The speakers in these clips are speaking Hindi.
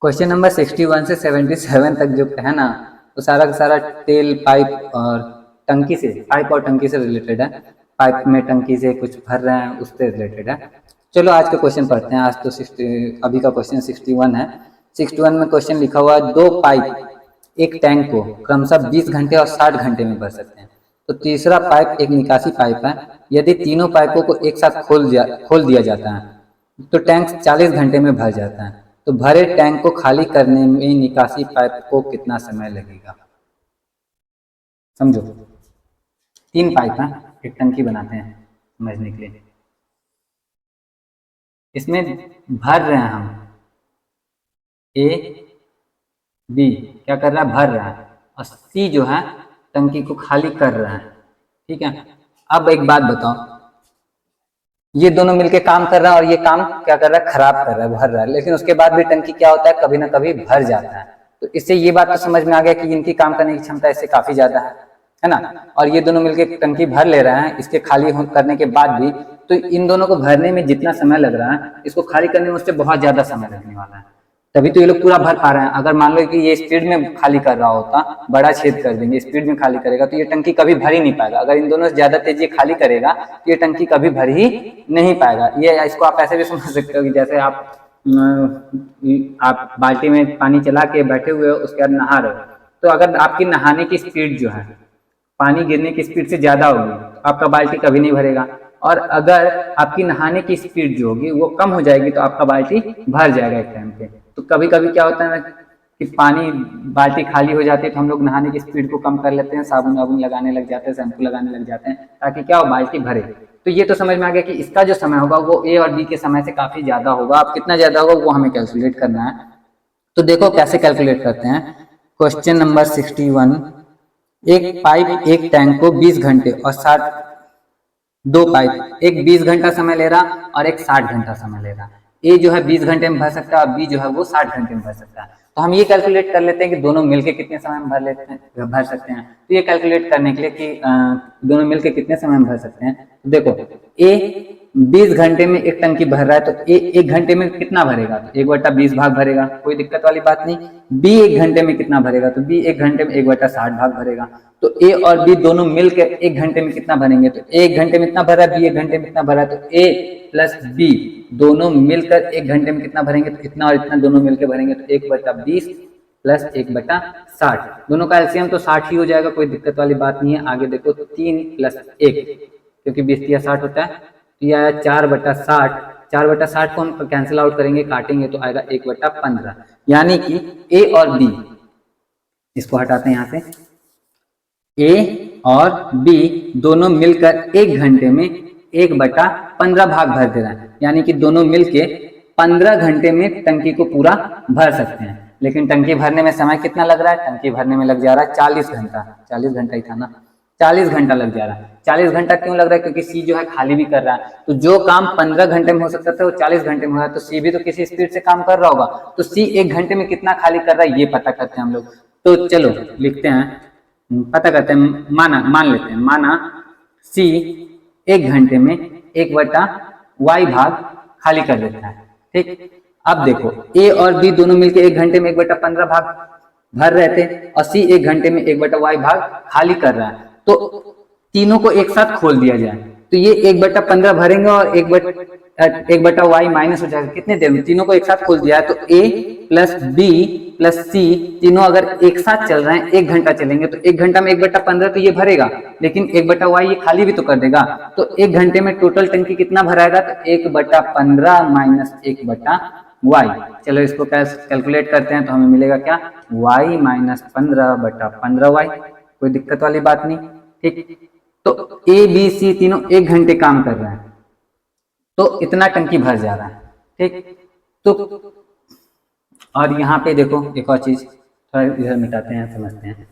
क्वेश्चन नंबर 61 से 77 तक जो है ना, वो सारा का सारा तेल पाइप और टंकी से, पाइप और टंकी से रिलेटेड है। पाइप में टंकी से कुछ भर रहे हैं, उससे रिलेटेड है। चलो आज का क्वेश्चन पढ़ते हैं। आज तो अभी का क्वेश्चन 61 है। 61 में क्वेश्चन लिखा हुआ है, दो पाइप एक टैंक को क्रमशः 20 घंटे और 60 घंटे में भर सकते हैं। तो तीसरा पाइप एक निकासी पाइप है। यदि तीनों पाइपों को एक साथ खोल दिया जाता है तो टैंक 40 घंटे में भर जाता है। तो भरे टैंक को खाली करने में निकासी पाइप को कितना समय लगेगा? समझो, 3 पाइप हैं, एक टंकी बनाते हैं समझने के लिए। इसमें भर रहे हैं हम, ए बी क्या कर रहा है, भर रहा है, और सी जो है टंकी को खाली कर रहा है। ठीक है। अब एक बात बताओ, ये दोनों मिलके काम कर रहा है और ये काम क्या कर रहा है, खराब कर रहा है, भर रहा है, लेकिन उसके बाद भी टंकी क्या होता है, कभी ना कभी भर जाता है। तो इससे ये बात तो समझ में आ गया कि इनकी काम करने की क्षमता इससे काफी ज्यादा है ना। और ये दोनों मिलके टंकी भर ले रहे हैं, इसके खाली करने के बाद भी। तो इन दोनों को भरने में जितना समय लग रहा है, इसको खाली करने में उससे बहुत ज्यादा समय लगने वाला है। तभी तो ये लोग पूरा भर पा रहे हैं। अगर मान लो कि ये स्पीड में खाली कर रहा होता, बड़ा छेद कर देंगे, स्पीड में खाली करेगा, तो ये टंकी कभी भर ही नहीं पाएगा। अगर इन दोनों से ज्यादा तेजी खाली करेगा तो ये टंकी कभी भर ही नहीं पाएगा। ये इसको आप ऐसे भी समझ सकते हो कि जैसे आप बाल्टी में पानी चला के बैठे हुए हो, उसके बाद नहा रहे हो, तो अगर आपकी नहाने की स्पीड जो है पानी गिरने की स्पीड से ज्यादा होगी तो आपका बाल्टी कभी नहीं भरेगा। और अगर आपकी नहाने की स्पीड जो होगी वो कम हो जाएगी तो आपका बाल्टी भर जाएगा एक टाइम पे। तो कभी कभी क्या होता है कि पानी बाल्टी खाली हो जाती है तो हम लोग नहाने की स्पीड को कम कर लेते हैं, साबुन वाबुन लगाने लग जाते हैं, शैम्पू लगाने लग जाते हैं, ताकि क्या हो, बाल्टी भरे। तो ये तो समझ में आ गया कि इसका जो समय होगा वो ए और बी के समय से काफी ज्यादा होगा। अब कितना ज्यादा होगा वो हमें कैलकुलेट करना है। तो देखो कैसे कैलकुलेट करते हैं। क्वेश्चन नंबर 61, एक पाइप एक टैंक को 20 घंटे और 60, दो पाइप, एक 20 घंटा समय ले रहा और एक 60 घंटा समय ले रहा। ए जो है 20 घंटे में भर सकता है और बी जो है वो 60 घंटे में भर सकता है। तो हम ये कैलकुलेट कर लेते हैं कि दोनों मिलके कितने समय में भर सकते हैं। तो ये कैलकुलेट करने के लिए कि दोनों मिलके कितने समय में भर सकते हैं, तो देखो ए 20 घंटे में एक टंकी भर रहा है, तो ए 1 घंटे में कितना भरेगा, तो 1/20 भाग भरेगा, कोई दिक्कत वाली बात नहीं। बी 1 घंटे में कितना भरेगा, तो बी 1 घंटे में 1/60 भाग भरेगा। तो ए और बी दोनों मिलकर 1 घंटे में कितना भरेंगे, तो ए 1 घंटे में कितना भरा, बी 1 घंटे में कितना भरा, तो ए प्लस बी दोनों मिलकर 1 घंटे में कितना भरेंगे, तो इतना और इतना दोनों मिलकर भरेंगे, तो 1/20 प्लस 1/60, दोनों का एलसीएम तो 60 ही हो जाएगा, कोई दिक्कत वाली बात नहीं है। आगे देखो 3 + 1, क्योंकि 20 × 60 होता है, तो यह आया 4/60। 4/60 को हम कैंसिल आउट करेंगे, काटेंगे तो आएगा 1/15। यानी कि ए और बी, इसको हटाते हैं यहाँ से, ए और बी दोनों मिलकर 1 घंटे में 1/15 भाग भर दे रहा है। यानी कि दोनों मिलके 15 घंटे में टंकी को पूरा भर सकते हैं। लेकिन टंकी भरने में समय कितना लग रहा है, टंकी भरने में लग जा रहा है 40 घंटा। 40 घंटा ही था ना, 40 घंटा लग जा रहा है। 40 घंटा क्यों लग रहा है, क्योंकि सी जो है खाली भी कर रहा है। तो जो काम 15 घंटे में हो सकता था वो 40 घंटे में हो रहा है, तो सी भी तो किसी स्पीड से काम कर रहा होगा। तो सी 1 घंटे में कितना खाली कर रहा है ये पता करते हैं हम लोग। तो चलो लिखते हैं, पता करते हैं, मान लेते हैं, माना सी 1 घंटे में 1/y भाग खाली कर देता है। ठीक। अब देखो ए और बी दोनों मिलकर 1 घंटे में 1/15 भाग भर रहे थे और सी 1 घंटे में 1/y भाग खाली कर रहा है। तो तीनों को एक साथ खोल दिया जाए तो ये 1/15 भरेंगे और 1/y माइनस हो जाएगा। कितने देर में, तीनों को एक साथ खोल दिया है, तो ए प्लस बी प्लस सी तीनों अगर एक साथ चल रहे हैं, 1 घंटा चलेंगे, तो 1 घंटा में 1/15 तो ये भरेगा, लेकिन 1/y ये खाली भी तो कर देगा। तो 1 घंटे में टोटल टंकी कितना भराएगा, तो 1/15 माइनस 1/y। चलो इसको कैलकुलेट करते हैं तो हमें मिलेगा क्या, y माइनस 15/15y। कोई दिक्कत वाली बात नहीं। ठीक। तो ए बी सी तीनों 1 घंटे काम कर रहे हैं, तो इतना टंकी भर जा रहा है। ठीक। तो और यहाँ पे देखो एक और चीज, थोड़ा इधर मिटाते हैं, समझते हैं।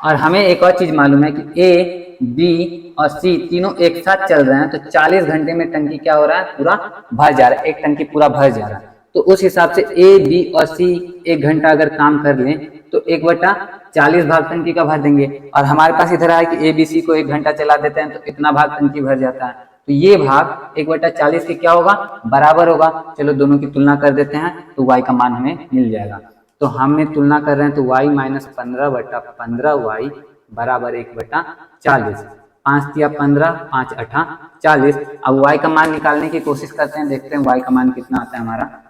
और हमें एक और चीज मालूम है कि ए बी और सी तीनों एक साथ चल रहे हैं, तो 40 घंटे में टंकी क्या हो रहा है, पूरा भर जा रहा है, एक टंकी पूरा भर जा रहा है। तो उस हिसाब से ए बी और सी 1 घंटा अगर काम कर लें तो 1/40 भाग टंकी का भर देंगे। और हमारे पास इधर है कि ए बी सी को 1 घंटा चला देते हैं तो इतना भाग टंकी भर जाता है। तो ये भाग 1/40 के क्या होगा, बराबर होगा। चलो दोनों की तुलना कर देते हैं तो y का मान हमें मिल जाएगा। तो हमें तुलना कर रहे हैं तो y माइनस 15/15y बराबर 1/40। 5 तिया 15, 5 अठा 40। अब y का मान निकालने की कोशिश करते हैं, देखते हैं y का मान कितना आता है हमारा।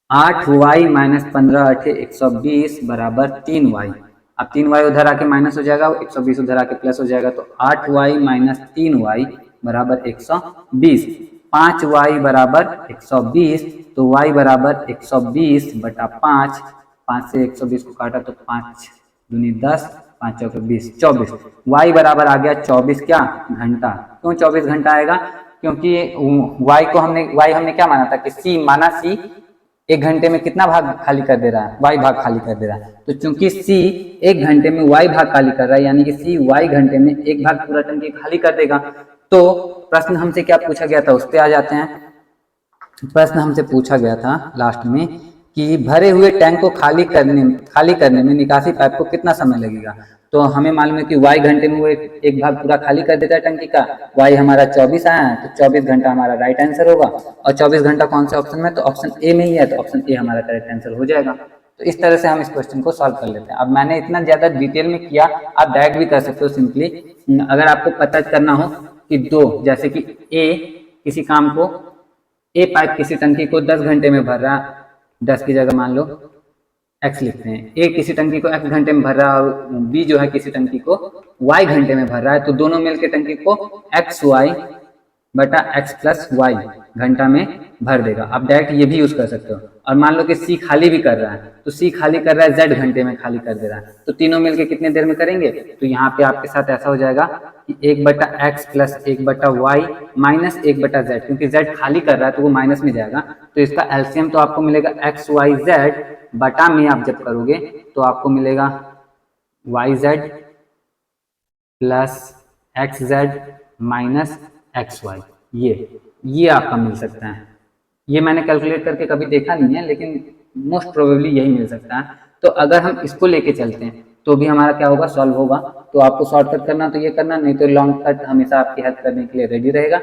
8y माइनस 15 अठे 120 बराबर 3y। अब 3y उधर आके माइनस हो जाएगा, 120 उधर आके प्लस हो जाएगा, तो 8y माइनस 3y बराबर 120। 5y बराबर 120, तो y बराबर 120/5। 5 से 120 को काटा तो 5 दूनी 10, 5 चौके 20, 24। y बराबर आ गया 24 क्या घंटा। क्यों 24 घंटा आएगा, क्योंकि y हमने क्या माना था कि c माना c 1 घंटे में कितना भाग खाली कर दे रहा है, y भाग खाली कर दे रहा है। तो चूंकि c 1 घंटे में y भाग खाली कर रहा है, यानी कि c y घंटे में 1 भाग पूरा टंकी खाली कर देगा। तो प्रश्न हमसे क्या पूछा गया था, उस पर आ जाते हैं। प्रश्न हमसे पूछा गया था लास्ट में कि भरे हुए टैंक को खाली करने में निकासी पाइप को कितना समय लगेगा। तो हमें मालूम है कि y घंटे में वो एक भाग पूरा खाली कर देता है टंकी का। y हमारा 24 आया है, तो 24 घंटा हमारा राइट आंसर होगा। और 24 घंटा कौन से ऑप्शन में, तो ऑप्शन ए में ही है, तो ऑप्शन ए हमारा करेक्ट आंसर हो जाएगा। तो इस तरह से हम इस क्वेश्चन को सॉल्व कर लेते हैं। अब मैंने इतना ज्यादा डिटेल में किया, आप डायरेक्ट भी कर सकते हो सिंपली। अगर आपको पता करना हो कि दो, जैसे कि ए किसी काम को, ए पाइप किसी टंकी को 10 घंटे में भर रहा, 10 की जगह मान लो x लिखते हैं। ए किसी टंकी को x घंटे में भर रहा है और बी जो है किसी टंकी को y घंटे में भर रहा है, तो दोनों मिलकर टंकी को xy/x+y घंटा में भर देगा। आप डायरेक्ट ये भी यूज कर सकते हो। और मान लो कि सी खाली भी कर रहा है, तो सी खाली कर रहा है z घंटे में खाली कर दे रहा है, तो तीनों मिलकर कितने देर में करेंगे। तो यहाँ पे आपके साथ ऐसा हो जाएगा कि 1/x + 1/y माइनस 1/z, क्योंकि z खाली कर रहा है तो वो माइनस में जाएगा। तो इसका एलसीएम तो आपको मिलेगा xyz बटा में आप जब करोगे तो आपको मिलेगा yz + xz माइनस xy। ये आपका मिल सकता है। ये मैंने कैलकुलेट करके कभी देखा नहीं है, लेकिन मोस्ट प्रोबेबली यही मिल सकता है। तो अगर हम इसको लेके चलते हैं तो भी हमारा क्या होगा, सॉल्व होगा। तो आपको शॉर्टकट करना तो ये करना, नहीं तो लॉन्ग कट हमेशा आपकी हेल्प करने के लिए रेडी रहेगा।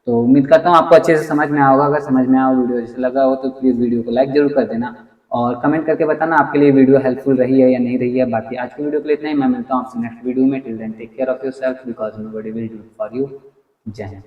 तो उम्मीद करता हूँ आपको अच्छे से समझ में आया होगा। अगर समझ में आया वीडियो जैसे लगा हो तो प्लीज़ वीडियो को लाइक जरूर कर देना और कमेंट करके बताना आपके लिए वीडियो हेल्पफुल रही है या नहीं रही है। बाकी आज की वीडियो के लिए इतना ही। मैं मिलता हूँ आपसे नेक्स्ट वीडियो में। Till then take care of yourself because nobody will do it for you. जय हिंद।